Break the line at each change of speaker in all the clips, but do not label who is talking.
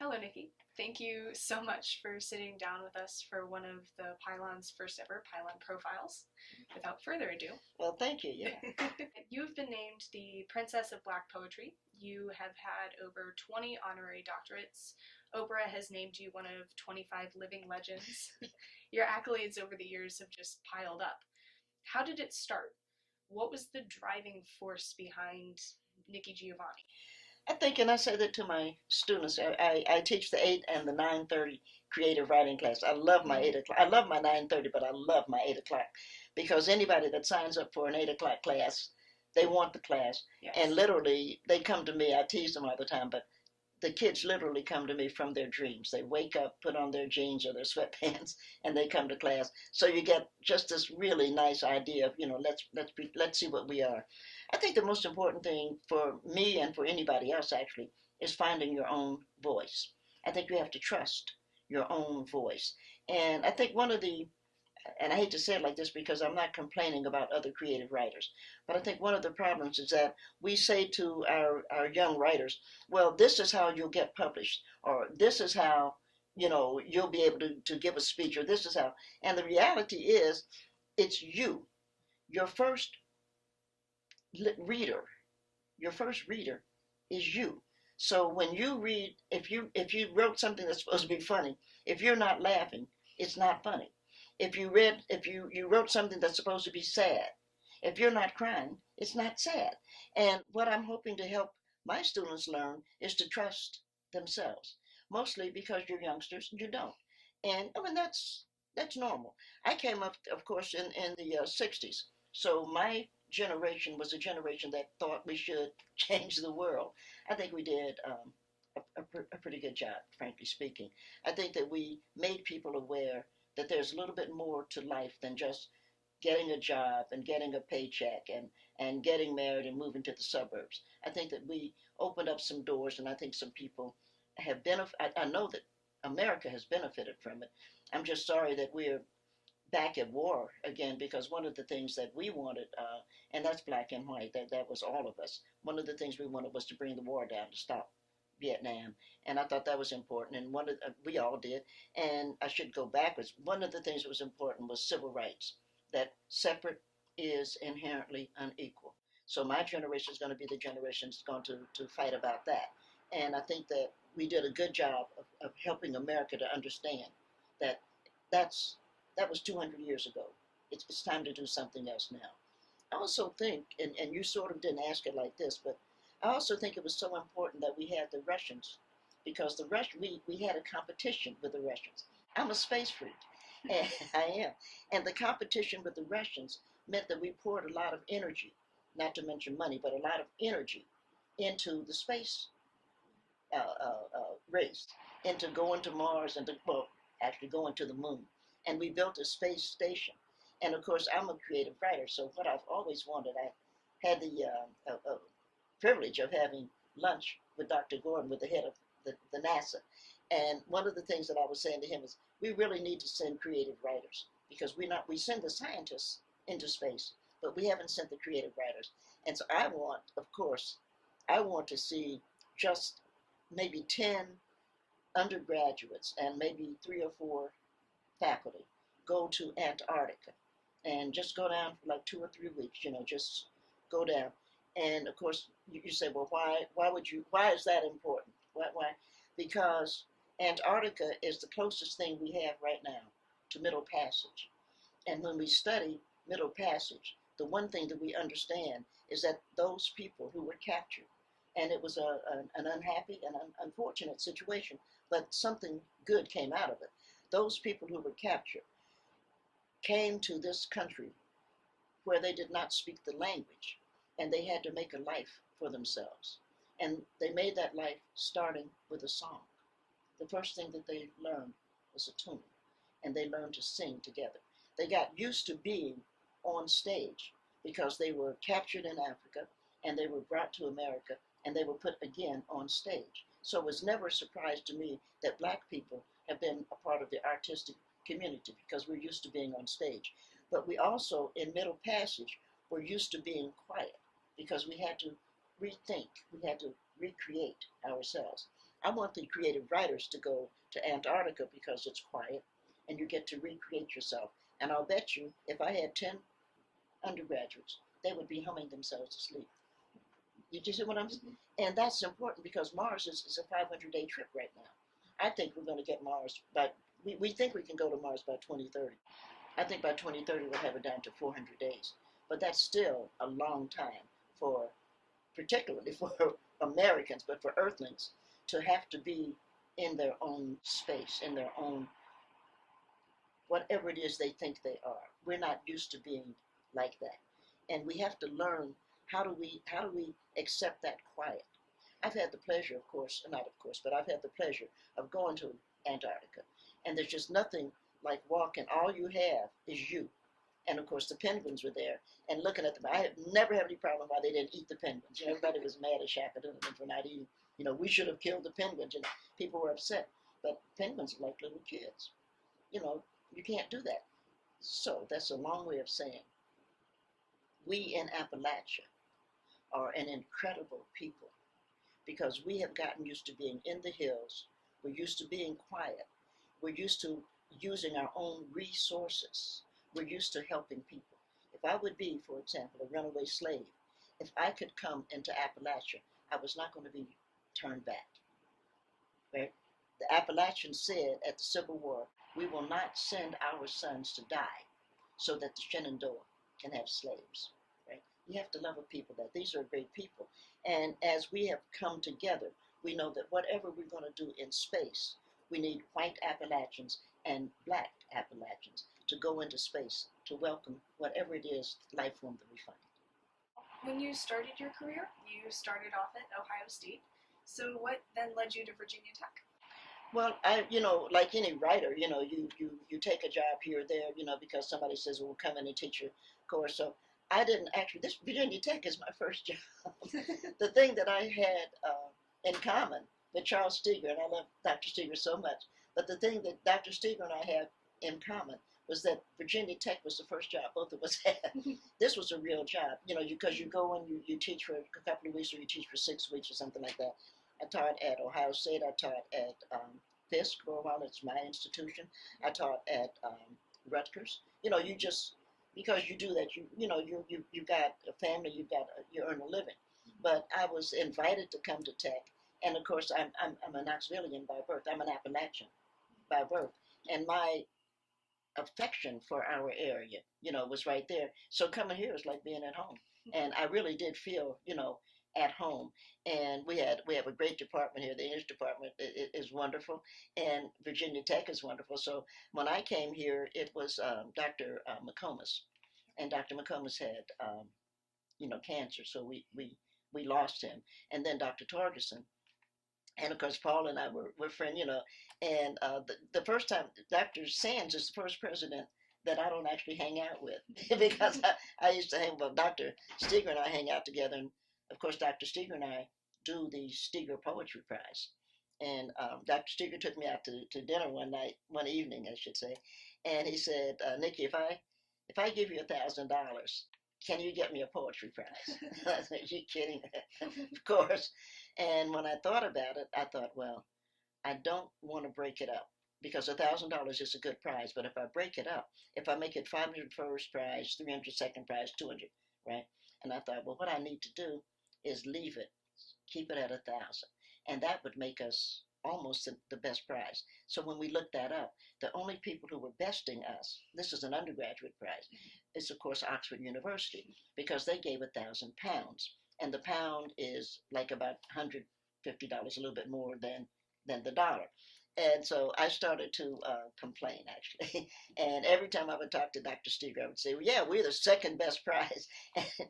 Hello, Nikki. Thank you so much for sitting down with us for one of the Pylon's first ever Pylon profiles. Without further ado,
Well, thank you. Yeah.
you have been named the Princess of Black Poetry. You have had over 20 honorary doctorates. Oprah has named you one of 25 living legends. Your accolades over the years have just piled up. How did it start? What was the driving force behind Nikki Giovanni?
I think, and I say that to my students. I teach the 8 and the 9:30 creative writing class. I love my 8 o'clock. I love my 9:30, but I love my 8 o'clock because anybody that signs up for an 8 o'clock class, they want the class,
Yes.
and literally they come to me. I tease them all the time, but the kids literally come to me from their dreams. They wake up, put on their jeans or their sweatpants, and they come to class. So you get just this really nice idea of, let's see what we are. I think the most important thing for me and for anybody else actually is finding your own voice. I think you have to trust your own voice. And I think one of the and I hate to say it like this because I'm not complaining about other creative writers, but I think one of the problems is that we say to our young writers, well, this is how you'll get published, or this is how, you'll be able to give a speech, or this is how. And the reality is, it's you. Your first reader, your first reader is you. So when you read, if you wrote something that's supposed to be funny, if you're not laughing, it's not funny. If you wrote something that's supposed to be sad, if you're not crying, it's not sad. And what I'm hoping to help my students learn is to trust themselves. Mostly because you're youngsters, you don't. And I mean that's normal. I came up, of course, in the '60s. So my generation was a generation that thought we should change the world. I think we did a pretty good job, frankly speaking. I think that we made people aware that there's a little bit more to life than just getting a job and getting a paycheck and getting married and moving to the suburbs. I think that we opened up some doors, and I think some people have benefited. I know that America has benefited from it. I'm just sorry that we're back at war again because one of the things that we wanted, and that's black and white, that was all of us. One of the things we wanted was to bring the war down, to stop Vietnam, and I thought that was important. And we all did. And I should go backwards. One of the things that was important was civil rights. That separate is inherently unequal. So my generation is going to be the generation that's going to fight about that. And I think that we did a good job of helping America to understand that that's that was 200 years ago. It's time to do something else now. I also think, and you sort of didn't ask it like this, but I also think it was so important that we had the Russians, because we had a competition with the Russians. I'm a space freak, and I am, and the competition with the Russians meant that we poured a lot of energy, not to mention money, but a lot of energy into the space race, into going to Mars and well, actually going to the moon. And we built a space station. And of course, I'm a creative writer, so what I've always wanted, I had the privilege of having lunch with Dr. Gordon, with the head of the NASA. And one of the things that I was saying to him is, we really need to send creative writers because we send the scientists into space, but we haven't sent the creative writers. And so of course, I want to see just maybe 10 undergraduates and maybe 3 or 4 faculty go to Antarctica and just go down for like 2 or 3 weeks, just go down. And of course, you say, well, why is that important? Why? Because Antarctica is the closest thing we have right now to Middle Passage. And when we study Middle Passage, the one thing that we understand is that those people who were captured, and it was an unhappy and unfortunate situation, but something good came out of it. Those people who were captured came to this country where they did not speak the language, and they had to make a life for themselves. And they made that life starting with a song. The first thing that they learned was a tune, and they learned to sing together. They got used to being on stage because they were captured in Africa and they were brought to America and they were put again on stage. So it was never a surprise to me that black people have been a part of the artistic community because we're used to being on stage. But we also, in Middle Passage, were used to being quiet because we had to rethink, we had to recreate ourselves. I want the creative writers to go to Antarctica because it's quiet and you get to recreate yourself. And I'll bet you, if I had 10 undergraduates, they would be humming themselves to sleep. You see what I'm saying? And that's important because Mars is a 500-day trip right now. I think we're going to get Mars, but we think we can go to Mars by 2030. I think by 2030 we'll have it down to 400 days. But that's still a long time for, particularly for Americans, but for Earthlings, to have to be in their own space, in their own, whatever it is they think they are. We're not used to being like that. And we have to learn how do we accept that quiet. I've had the pleasure, of course, not of course, but I've had the pleasure of going to Antarctica. And there's just nothing like walking. All you have is you. And of course, the penguins were there. And looking at them, I have never had any problem why they didn't eat the penguins. You know, everybody was mad at Shackleton for not eating. You know, we should have killed the penguins. And people were upset. But penguins are like little kids. You know, you can't do that. So that's a long way of saying we in Appalachia are an incredible people because we have gotten used to being in the hills. We're used to being quiet. We're used to using our own resources. We're used to helping people. If I would be, for example, a runaway slave, if I could come into Appalachia, I was not going to be turned back. Right? The Appalachians said at the Civil War, we will not send our sons to die so that the Shenandoah can have slaves. Right? You have to love a people that these are great people. And as we have come together, we know that whatever we're going to do in space, we need white Appalachians and black Appalachians to go into space to welcome whatever it is, life form that we find.
When you started your career, you started off at Ohio State. So what then led you to Virginia Tech?
Well, like any writer, you take a job here or there, because somebody says, well, come in and teach your course. So I didn't actually, this Virginia Tech is my first job. The thing that I had in common with Charles Steger, and I love Dr. Steger so much, but the thing that Dr. Steger and I have in common was that Virginia Tech was the first job both of us had. This was a real job, because you go and you teach for a couple of weeks or you teach for 6 weeks or something like that. I taught at Ohio State. I taught at Fisk for a while. It's my institution. I taught at Rutgers. You just because you do that, you got a family. You earn a living. But I was invited to come to Tech, and of course I'm a Knoxvillian by birth. I'm an Appalachian by birth, and my affection for our area, was right there. So coming here was like being at home, and I really did feel, at home. And we have a great department here. The English department is wonderful, and Virginia Tech is wonderful. So when I came here, it was Dr. McComas, and Dr. McComas had cancer, so we lost him, and then Dr. Torgerson. And of course, Paul and I were friends, and the first time, Dr. Sands is the first president that I don't actually hang out with because I used to hang, well, Dr. Steger and I hang out together. And of course, Dr. Steger and I do the Steger Poetry Prize. And Dr. Steger took me out to dinner one evening, I should say. And he said, Nikki, if I give you $1,000, can you get me a poetry prize? I said, you kidding? Of course. And when I thought about it, I thought, well, I don't want to break it up because $1,000 is a good prize. But if I break it up, if I make it 500 first prize, 300 second prize, 200, right? And I thought, well, what I need to do is leave it, keep it at 1,000, and that would make us almost the best prize. So when we looked that up, the only people who were besting us, this is an undergraduate prize, is of course Oxford University, because they gave £1,000, and the pound is like about $150, a little bit more than the dollar. And so I started to complain, actually. And every time I would talk to Dr. Steger, I would say, well, yeah, we're the second best prize. And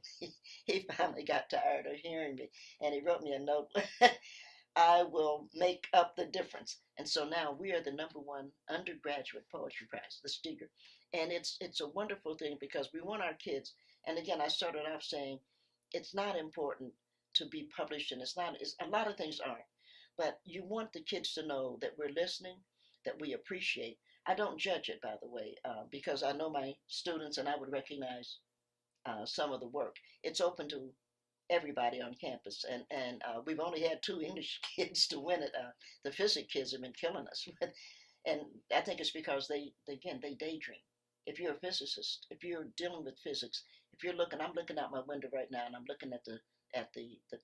he finally got tired of hearing me. And he wrote me a note. I will make up the difference. And so now we are the #1 undergraduate poetry prize, the Steger. And it's a wonderful thing because we want our kids. And again, I started off saying it's not important to be published, and it's a lot of things aren't. But you want the kids to know that we're listening, that we appreciate. I don't judge it, by the way, because I know my students and I would recognize some of the work. It's open to everybody on campus, and we've only had two English kids to win it. The physics kids have been killing us, and I think it's because they daydream. If you're a physicist, if you're dealing with physics, if you're looking, I'm looking out my window right now, and I'm looking at the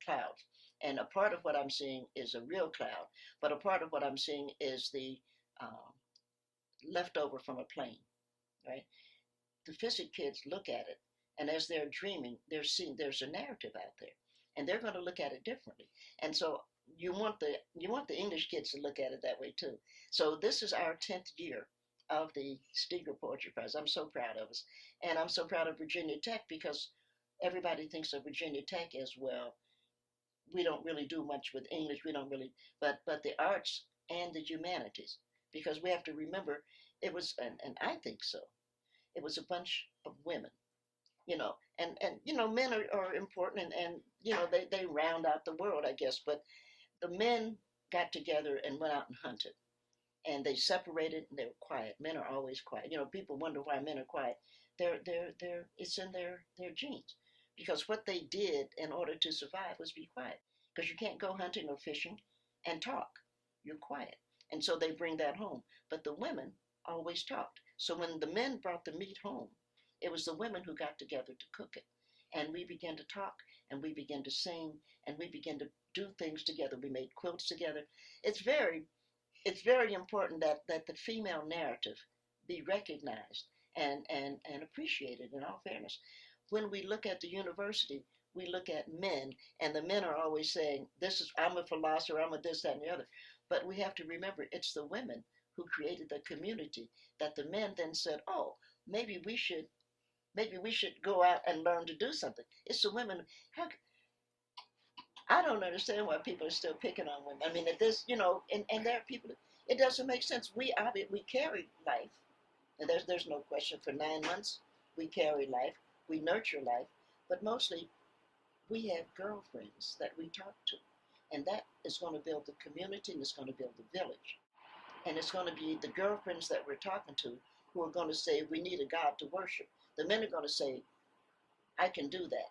clouds, and a part of what I'm seeing is a real cloud, but a part of what I'm seeing is the uh, leftover from a plane, right? The physics kids look at it, and as they're dreaming, they're seeing there's a narrative out there, and they're going to look at it differently. And so you want the English kids to look at it that way too. So this is our 10th year of the Steger Poetry Prize. I'm so proud of us, and I'm so proud of Virginia Tech because everybody thinks of Virginia Tech as, well, we don't really do much with English. We don't really, but the arts and the humanities, because we have to remember it was, and I think so, it was a bunch of women, and men are important, and they round out the world, I guess, but the men got together and went out and hunted, and they separated and they were quiet. Men are always quiet. People wonder why men are quiet. They're it's in their genes, because what they did in order to survive was be quiet, because you can't go hunting or fishing and talk. You're quiet, and so they bring that home. But the women always talked. So when the men brought the meat home, it was the women who got together to cook it, and we began to talk, and we began to sing, and we began to do things together. We made quilts together. It's very it's very important that the female narrative be recognized and appreciated, in all fairness. When we look at the university, we look at men, and the men are always saying, this is, I'm a philosopher, I'm a this, that, and the other. But we have to remember it's the women who created the community, that the men then said, oh, maybe we should go out and learn to do something. It's the women. How, I don't understand why people are still picking on women. I mean, at this, and there are people. It doesn't make sense. We carry life, and there's no question. For 9 months, we carry life, we nurture life, but mostly we have girlfriends that we talk to, and that is going to build the community, and it's going to build the village, and it's going to be the girlfriends that we're talking to who are going to say we need a God to worship. The men are going to say, I can do that.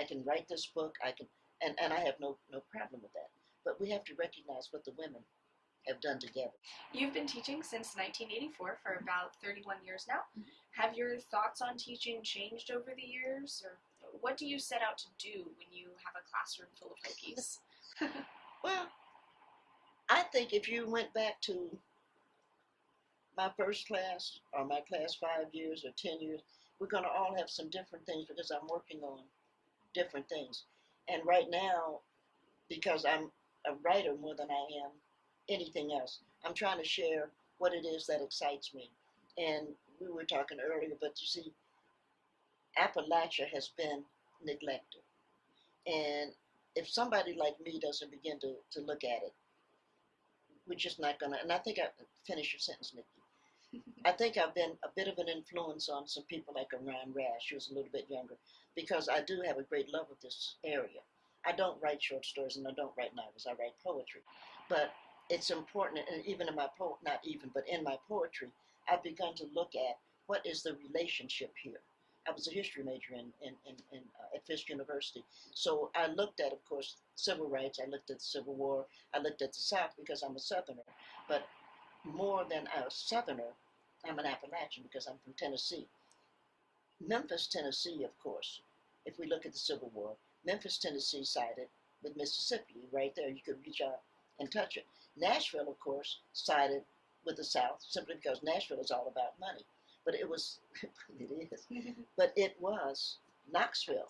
I can write this book. I can, and I have no problem with that. But we have to recognize what the women have done together.
You've been teaching since 1984 for about 31 years now. Have your thoughts on teaching changed over the years, or what do you set out to do when you have a classroom full of Hokies?
Well, I think if you went back to my first class, or my class 5 years or 10 years, we're going to all have some different things, because I'm working on different things. And right now, because I'm a writer more than I am anything else, I'm trying to share what it is that excites me. And we were talking earlier, but you see, Appalachia has been neglected. And if somebody like me doesn't begin to look at it, we're just not going to. And I think I finish your sentence, Nikki. I think I've been a bit of an influence on some people like Ron Rash, who's a little bit younger, because I do have a great love of this area. I don't write short stories, and I don't write novels. I write poetry. But it's important, and even in my not even, but in my poetry, I've begun to look at what is the relationship here. I was a history major at Fisk University. So I looked at, of course, civil rights. I looked at the Civil War. I looked at the South because I'm a Southerner. But more than a Southerner, I'm an Appalachian because I'm from Tennessee. Memphis, Tennessee, of course, if we look at the Civil War, Memphis, Tennessee sided with Mississippi. Right there, you could reach out and touch it. Nashville, of course, sided with the South simply because Nashville is all about money. But it was, it is, but it was Knoxville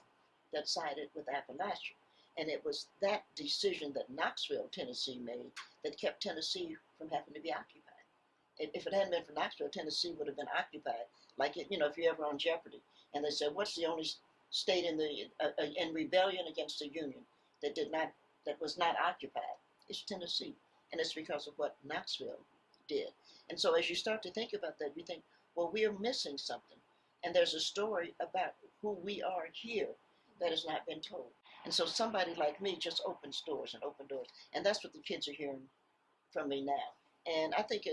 that sided with Appalachia. And it was that decision that Knoxville, Tennessee made that kept Tennessee from having to be occupied. If it hadn't been for Knoxville, Tennessee would have been occupied. Like, if you're ever on Jeopardy, and they said, what's the only state in rebellion against the Union that was not occupied? It's Tennessee. And it's because of what Knoxville did. And so as you start to think about that, you think, well, we are missing something. And there's a story about who we are here that has not been told. And so somebody like me just opens doors and open doors. And that's what the kids are hearing from me now. And I think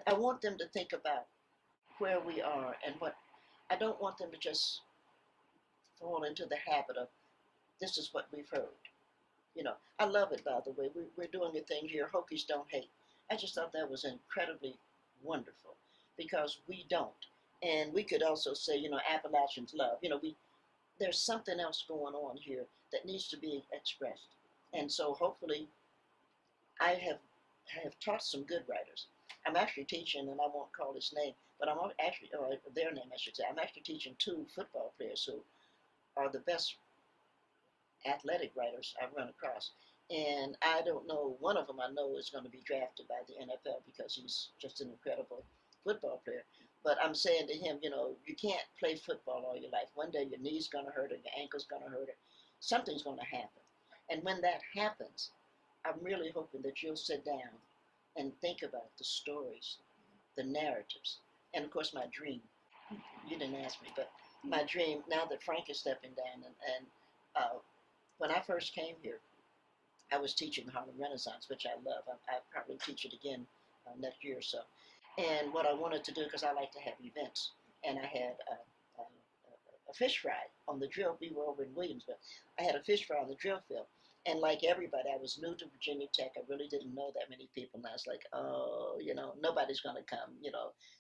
I want them to think about where we are and what. I don't want them to just fall into the habit of this is what we've heard. I love it, by the way. We're doing a thing here, Hokies Don't Hate. I just thought that was incredibly wonderful because we don't. And we could also say, Appalachians love. There's something else going on here that needs to be expressed. And so hopefully I have taught some good writers. I'm actually teaching, and I won't call his name, but I'm actually, or their name I should say, I'm actually teaching 2 football players who are the best athletic writers I've run across. And I don't know, one of them I know is going to be drafted by the NFL because he's just an incredible football player. But I'm saying to him, you can't play football all your life. One day your knee's going to hurt or your ankle's going to hurt or something's going to happen. And when that happens, I'm really hoping that you'll sit down and think about the stories, the narratives, and of course my dream. You didn't ask me, but my dream, now that Frank is stepping down, and when I first came here, I was teaching the Harlem Renaissance, which I love. I'll probably teach it again next year or so. And what I wanted to do, because I like to have events, and I had a fish fry on the drill. We were over in Williamsville. I had a fish fry on the drill field. And like everybody, I was new to Virginia Tech. I really didn't know that many people. And I was like, oh, nobody's going to come,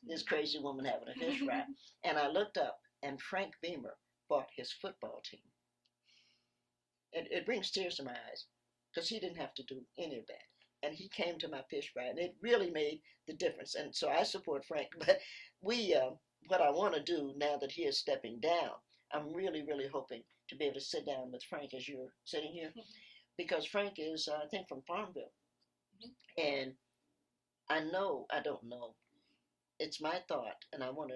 this crazy woman having a fish fry. And I looked up, and Frank Beamer bought his football team. It brings tears to my eyes because he didn't have to do any of that. And he came to my fish fry, and it really made the difference. And so I support Frank. But what I want to do now that he is stepping down, I'm really, really hoping to be able to sit down with Frank as you're sitting here. Because Frank is, I think, from Farmville. And I don't know, it's my thought, and I want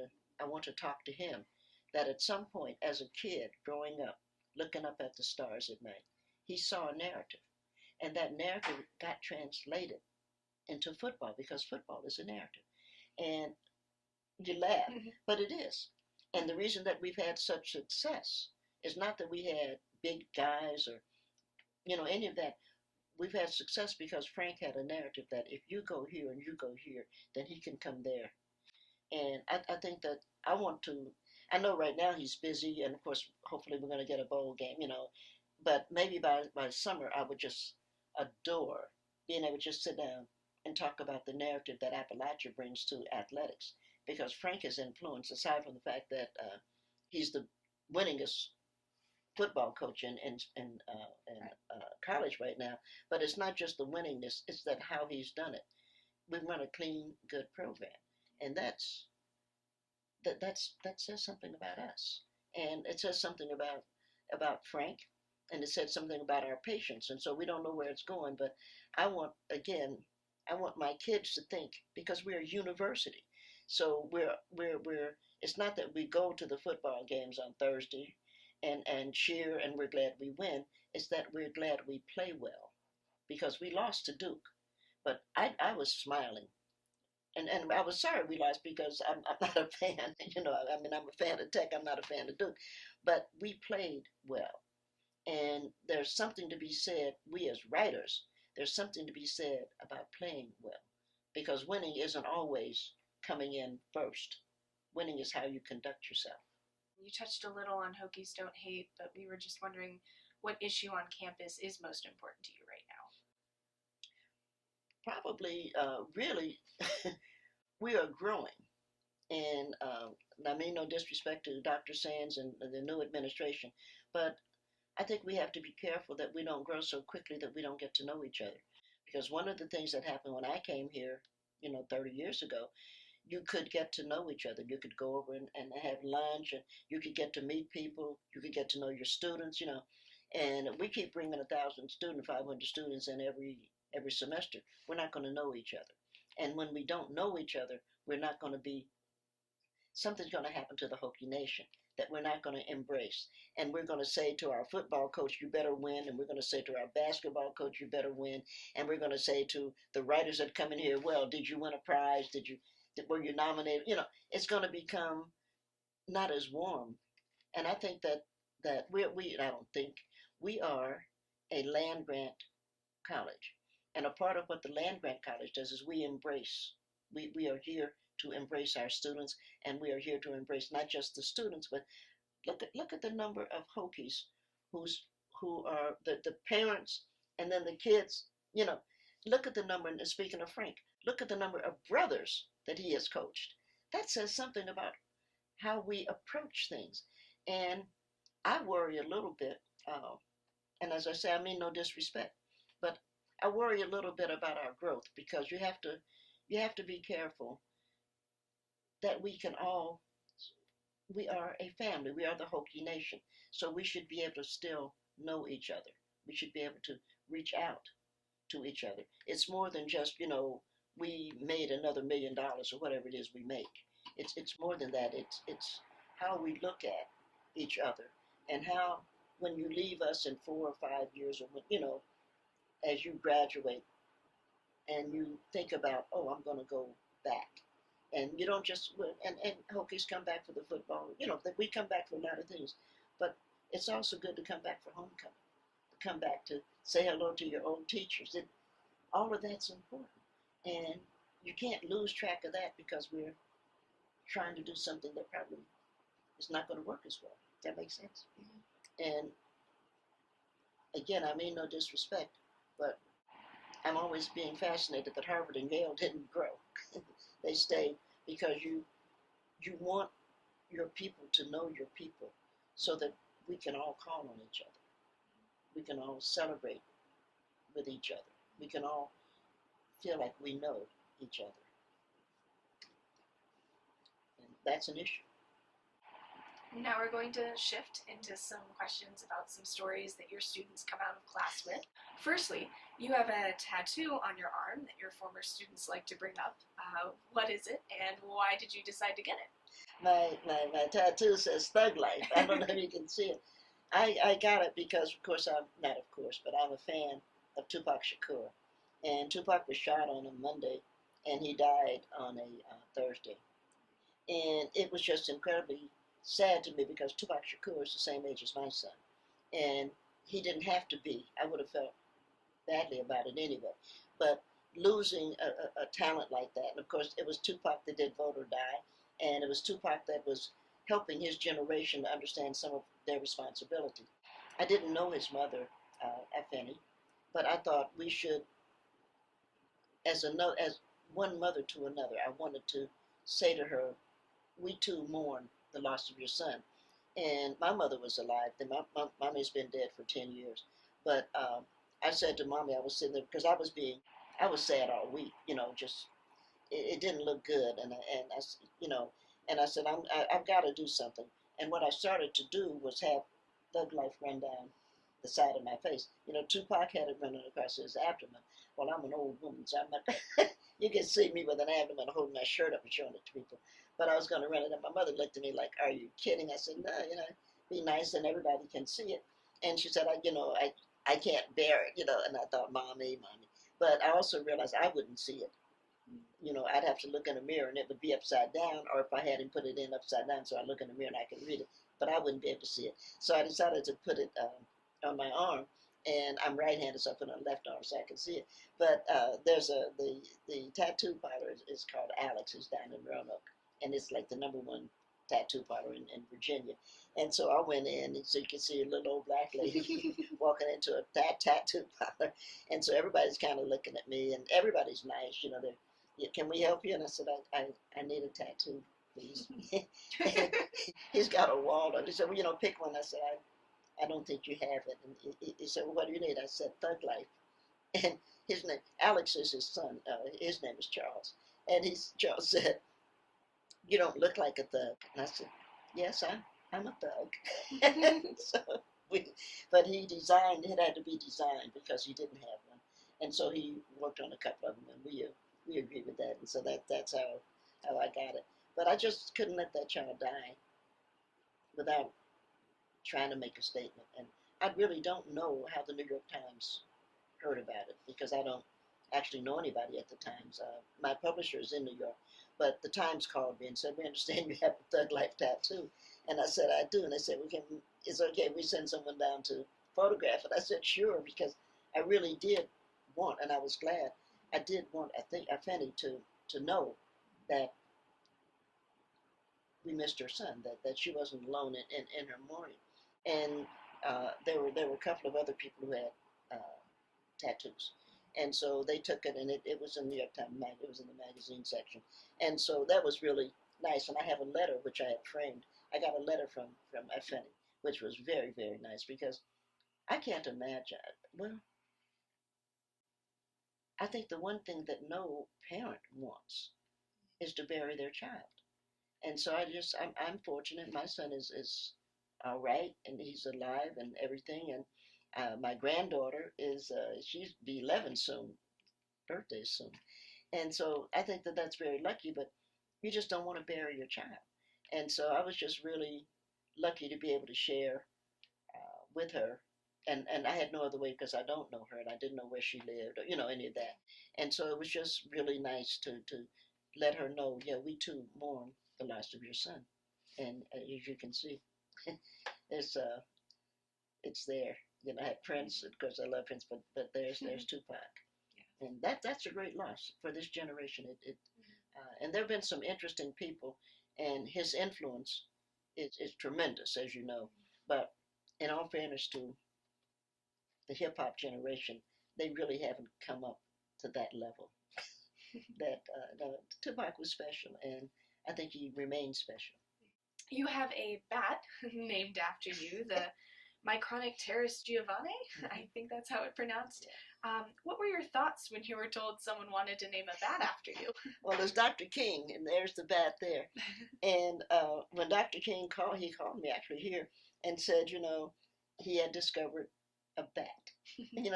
to talk to him, that at some point as a kid growing up, looking up at the stars at night, he saw a narrative. And that narrative got translated into football because football is a narrative. And you laugh, but it is. And the reason that we've had such success is not that we had big guys or any of that. We've had success because Frank had a narrative that if you go here and you go here, then he can come there. And I think that I know right now he's busy, and of course, hopefully we're going to get a bowl game, but maybe by summer I would just adore being able to just sit down and talk about the narrative that Appalachia brings to athletics. Because Frank has influenced, aside from the fact that he's the winningest football coach in college right now, but it's not just the winningness; it's that how he's done it. We run a clean, good program, and that says something about us, and it says something about Frank, and it said something about our patients, and so we don't know where it's going. But I want my kids to think, because we're a university, so it's not that we go to the football games on Thursday and cheer and we're glad we win. It's that we're glad we play well, because we lost to Duke. But I was smiling. And I was sorry we lost because I'm not a fan. I'm a fan of Tech. I'm not a fan of Duke. But we played well. And there's something to be said, we as writers, there's something to be said about playing well. Because winning isn't always coming in first. Winning is how you conduct yourself.
You touched a little on Hokies Don't Hate, but we were just wondering what issue on campus is most important to you right
now? Probably, really, we are growing. And I mean no disrespect to Dr. Sands and the new administration, but I think we have to be careful that we don't grow so quickly that we don't get to know each other. Because one of the things that happened when I came here, 30 years ago, you could get to know each other. You could go over and have lunch, and you could get to meet people. You could get to know your students, And we keep bringing 1,000 students, 500 students in every semester. We're not going to know each other. And when we don't know each other, something's going to happen to the Hokie Nation that we're not going to embrace. And we're going to say to our football coach, you better win. And we're going to say to our basketball coach, you better win. And we're going to say to the writers that come in here, well, did you win a prize? Were you nominated? It's going to become not as warm. And I think that we are a land grant college. And a part of what the land grant college does is we are here to embrace our students, and we are here to embrace not just the students, but look at the number of Hokies who are the parents, and then the kids, you know, look at the number, and speaking of Frank, look at the number of brothers that he has coached. That says something about how we approach things. And I worry a little bit, and as I say, I mean no disrespect, but I worry a little bit about our growth, because you have to be careful that we are a family. We are the Hokie Nation. So we should be able to still know each other. We should be able to reach out to each other. It's more than just, we made another $1,000,000 or whatever it is we make. It's more than that. It's how we look at each other, and how, when you leave us in 4 or 5 years, or as you graduate, and you think about, oh, I'm going to go back. And you don't just, and Hokies come back for the football, that we come back for a lot of things. But it's also good to come back for homecoming, to come back to say hello to your old teachers. All of that's important. And you can't lose track of that because we're trying to do something that probably is not going to work as well. Does that make sense? Mm-hmm. And again, I mean no disrespect, but I'm always being fascinated that Harvard and Yale didn't grow. They stayed because you want your people to know your people, so that we can all call on each other. We can all celebrate with each other. We can all feel like we know each other. And that's an issue.
Now we're going to shift into some questions about some stories that your students come out of class with. Firstly, you have a tattoo on your arm that your former students like to bring up. What is it, and why did you decide to get it?
My tattoo says Thug Life. I don't know if you can see it. I got it because, of course, but I'm a fan of Tupac Shakur. And Tupac was shot on a Monday, and he died on a Thursday. And it was just incredibly sad to me, because Tupac Shakur is the same age as my son. And he didn't have to be. I would have felt badly about it anyway. But losing a talent like that, and of course it was Tupac that did Vote or Die, and it was Tupac that was helping his generation to understand some of their responsibility. I didn't know his mother, Afeni, but I thought we should, as one mother to another, I wanted to say to her, we too mourn the loss of your son. And my mother was alive. Mommy's been dead for 10 years. But I said to Mommy, I was sitting there, because I was sad all week, just, it didn't look good. And I said, I've got to do something. And what I started to do was have Thug Life run down the side of my face. Tupac had it running across his abdomen. Well, I'm an old woman, so I'm not, you can see me with an abdomen holding my shirt up and showing it to people. But I was going to run it up. My mother looked at me like, are you kidding? I said, no, be nice and everybody can see it. And she said, I can't bear it, and I thought, mommy. But I also realized I wouldn't see it. I'd have to look in a mirror and it would be upside down, or if I had him put it in upside down, so I look in the mirror and I could read it, but I wouldn't be able to see it. So I decided to put it on my arm, and I'm right-handed, so I put it on the left arm so I can see it. But there's the tattoo parlor is called Alex, who's down in Roanoke, and it's like the #1 tattoo parlor in Virginia. And so I went in, and so you can see a little old black lady walking into a tattoo parlor. And so everybody's kind of looking at me, and everybody's nice, can we help you? And I said, I need a tattoo, please. He's got a wall. He said, well, pick one. I said, I don't think you have it. And he said, well, what do you need? I said, Thug Life. And his name, Alex is his son. His name is Charles. And Charles said, you don't look like a thug. And I said, yes, I'm a thug. But he designed, it had to be designed because he didn't have one. And so he worked on a couple of them, and we agreed with that. And so that's how I got it. But I just couldn't let that child die without trying to make a statement. And I really don't know how the New York Times heard about it, because I don't actually know anybody at the Times. My publisher is in New York, but the Times called me and said, we understand you have a Thug Life tattoo. And I said, I do. And they said, it's okay, we send someone down to photograph it. I said, sure, because I really did want, and I was glad, I did want, I think, Afeni to know that we missed her son, that she wasn't alone in her mourning. And there were a couple of other people who had tattoos. And so they took it, and it was in the New York Times it was in the magazine section. And so that was really nice. And I have a letter which I had framed. I got a letter from Afeni, which was very, very nice, because I can't imagine. Well, I think the one thing that no parent wants is to bury their child. And so I'm fortunate. My son is all right, and he's alive and everything. And my granddaughter she's be 11 soon, birthday soon. And so I think that that's very lucky, but you just don't want to bury your child. And so I was just really lucky to be able to share with her. And I had no other way, because I don't know her and I didn't know where she lived, or any of that. And so it was just really nice to let her know, yeah, we too mourn the loss of your son. And as you can see, it's it's there. I had Prince, of course I love Prince, but there's Tupac, and that's a great loss for this generation. And there have been some interesting people, and his influence is tremendous, as you know. But in all fairness to the hip hop generation, they really haven't come up to that level. That no, Tupac was special, and I think he remains special.
You have a bat named after you, the Micronycteris Giovanni. I think that's how it's pronounced. What were your thoughts when you were told someone wanted to name a bat after you?
Well, there's Dr. King, and there's the bat there. And when Dr. King called, he called me actually here and said, he had discovered a bat.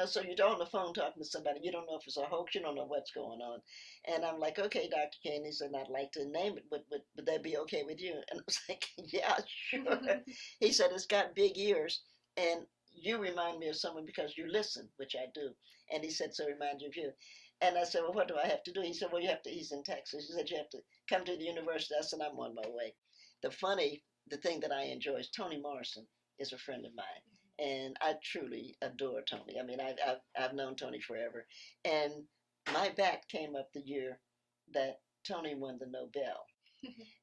So you're on the phone talking to somebody, you don't know if it's a hoax, you don't know what's going on. And I'm like, okay, Dr. King. He said, I'd like to name it. Would that be okay with you? And I was like, yeah, sure. He said, it's got big ears, and you remind me of someone because you listen, which I do. And he said, so remind you of you. And I said, well, what do I have to do? He said, well, he's in Texas. He said, you have to come to the university. I said, I'm on my way. The thing that I enjoy is Toni Morrison is a friend of mine. And I truly adore Toni. I mean, I've known Toni forever. And my bat came up the year that Toni won the Nobel.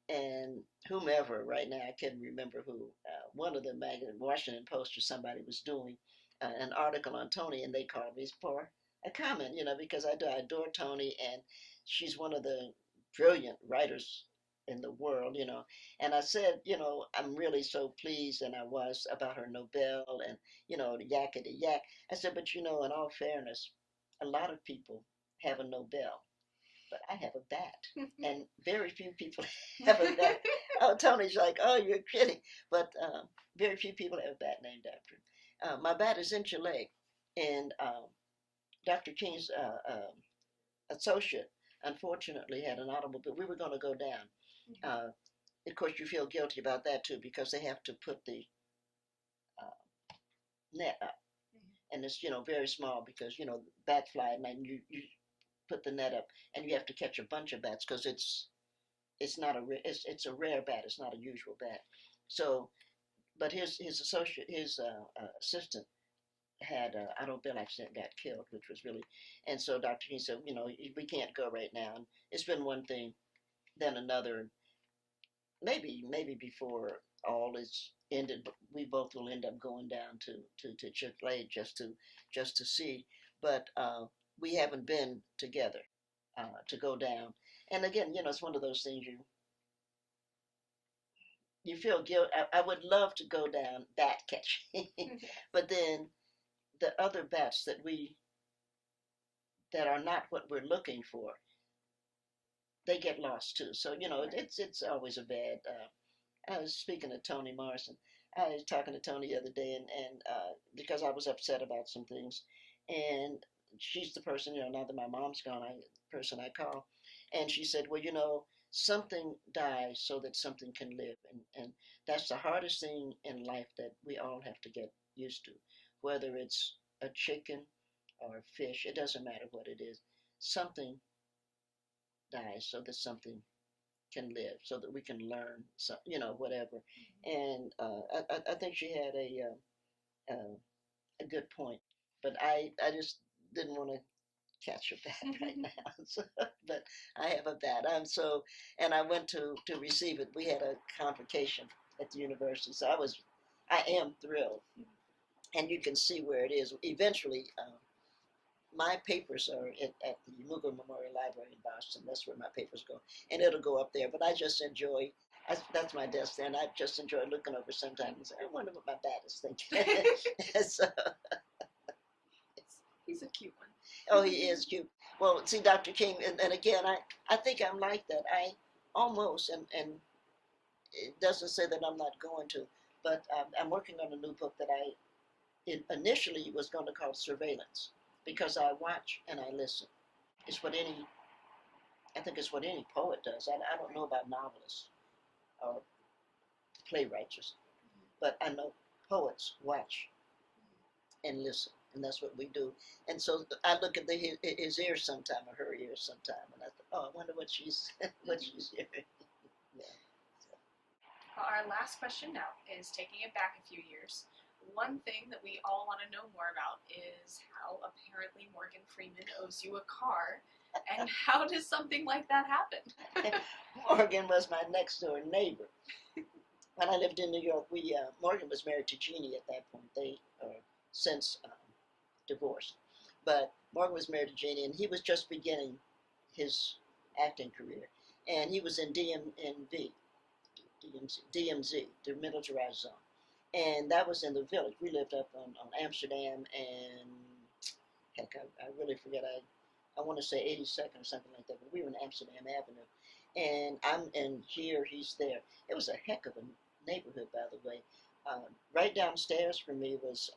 And whomever, right now, I can't remember who, one of the Washington Post or somebody was doing an article on Toni, and they called me for a comment, because I adore Toni, and she's one of the brilliant writers in the world, And I said, I'm really so pleased, and I was, about her Nobel, and, the yakety yak. I said, but, in all fairness, a lot of people have a Nobel, but I have a bat, and very few people have a bat. Oh, Tony's like, oh, you're kidding. But very few people have a bat named after him. My bat is in Chile, and Dr. King's associate, unfortunately, had an automobile. We were going to go down. Of course, you feel guilty about that, too, because they have to put the net up. And it's, very small because, bats fly at night, and you put the net up, and you have to catch a bunch of bats because it's not it's a rare bat. It's not a usual bat. So, but his assistant had an automobile accident, got killed, which was really, and so Dr. King said, we can't go right now. And it's been one thing, then another. Maybe before all is ended, we both will end up going down to Chick-fil-A just to see. But we haven't been together to go down. And again, it's one of those things you feel guilt. I would love to go down bat catching, but then the other bats that are not what we're looking for, they get lost too. So it's always a bad. I was speaking to Toni Morrison. I was talking to Toni the other day, and because I was upset about some things, and she's the person, now that my mom's gone, person I call, and she said, well, something dies so that something can live, and that's the hardest thing in life that we all have to get used to, whether it's a chicken or a fish, it doesn't matter what it is, something dies so that something can live, so that we can learn, so, whatever. And I think she had a good point, but I just didn't want to catch a bat right now. So, but I have a bat. And I went to receive it. We had a convocation at the university, so I am thrilled and you can see where it is. Eventually, my papers are at the Mughal Memorial Library in Boston. That's where my papers go, and it'll go up there. But I just enjoy. That's my desk there, and I just enjoy looking over sometimes and say, I wonder what my dad is thinking. So,
He's a cute one.
oh, he is cute. Well, see, Dr. King, and again, I think I'm like that. I almost, and it doesn't say that I'm not going to, but I'm working on a new book that initially was going to call Surveillance, because I watch and I listen. It's what I think it's what any poet does. I don't know about novelists or playwrights, but I know poets watch and listen, and that's what we do. And so I look at his ears sometime, or her ears sometime, and I thought, oh, I wonder what she's what she's hearing. Yeah.
Well, our last question now is taking it back a few years. One thing that we all want to know more about is how apparently Morgan Freeman owes you a car, and how does something like that happen?
Morgan was my next door neighbor. When I lived in New York, Morgan was married to Jeannie at that point. They are since divorced, but Morgan was married to Jeannie, and he was just beginning his acting career, and he was in DMZ, the militarized zone, and that was in the Village. We lived up on Amsterdam and heck, I really forget. I want to say 82nd or something like that, but we were in Amsterdam Avenue, and I'm in here, he's there. It was a heck of a neighborhood, by the way. Right downstairs from me was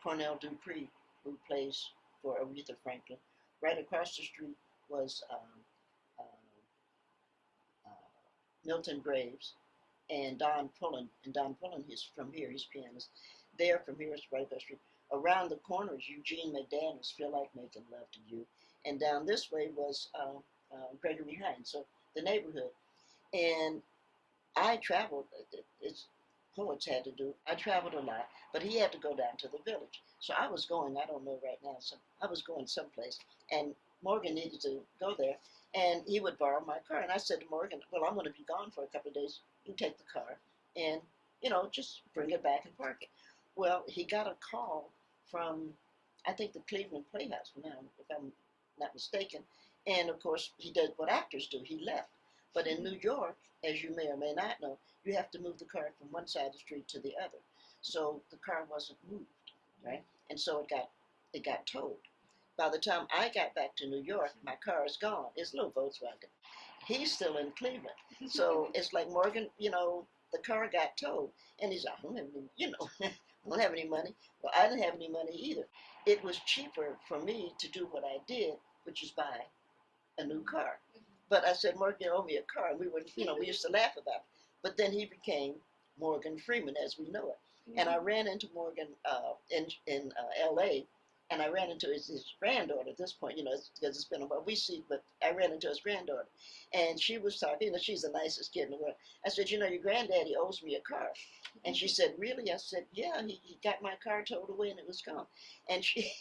Cornell Dupree, who plays for Aretha Franklin. Right across the street was uh, Milton Graves and Don Pullen. And Don Pullen is from here, he's pianist. There from here is right across the street. Around the corner is Eugene McDaniels, Feel Like Making Love to You. And down this way was Gregory Hines, so the neighborhood. And I traveled, it's poets had to do, I traveled a lot, but he had to go down to the Village. So I was going, I don't know right now, so I was going someplace, and Morgan needed to go there, and he would borrow my car. And I said to Morgan, well, I'm going to be gone for a couple of days. You take the car and, just bring it back and park it. Well, he got a call from, I think, the Cleveland Playhouse now, if I'm not mistaken. And of course, he did what actors do. He left. But in New York, as you may or may not know, you have to move the car from one side of the street to the other. So the car wasn't moved, right? And so it got towed. By the time I got back to New York, my car is gone. It's a little Volkswagen. He's still in Cleveland. So it's like, Morgan, the car got towed. And he's like, I don't have any, I don't have any money. Well, I didn't have any money either. It was cheaper for me to do what I did, which is buy a new car. But I said, Morgan, you owe me a car. And we used to laugh about it. But then he became Morgan Freeman as we know it. And I ran into Morgan in L.A., and I ran into his granddaughter at this point, because it's been a while. We see, but I ran into his granddaughter. And she was talking, she's the nicest kid in the world. I said, your granddaddy owes me a car. And she said, really? I said, yeah, he got my car towed away and it was gone. And she,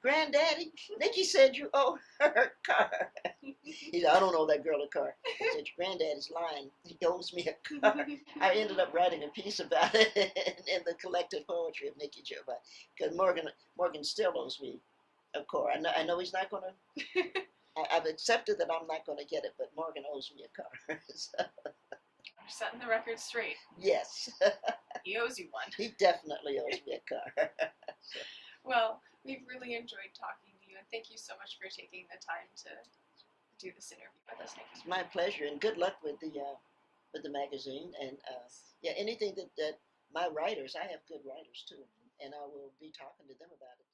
Granddaddy, Nikki said you owe her a car. He said, I don't owe that girl a car. I said, your granddaddy's lying. He owes me a car. I ended up writing a piece about it in the collected poetry of Nikki Giovanni, because Morgan still owes me a car. I know he's not going to. I've accepted that I'm not going to get it, but Morgan owes me a car. So,
You're setting the record straight.
yes.
He owes you one.
He definitely owes me a car. So.
Well, we've really enjoyed talking to you, and thank you so much for taking the time to do this interview with us, Nikki.
It's my pleasure, and good luck with the magazine. And anything that my writers, I have good writers too, and I will be talking to them about it.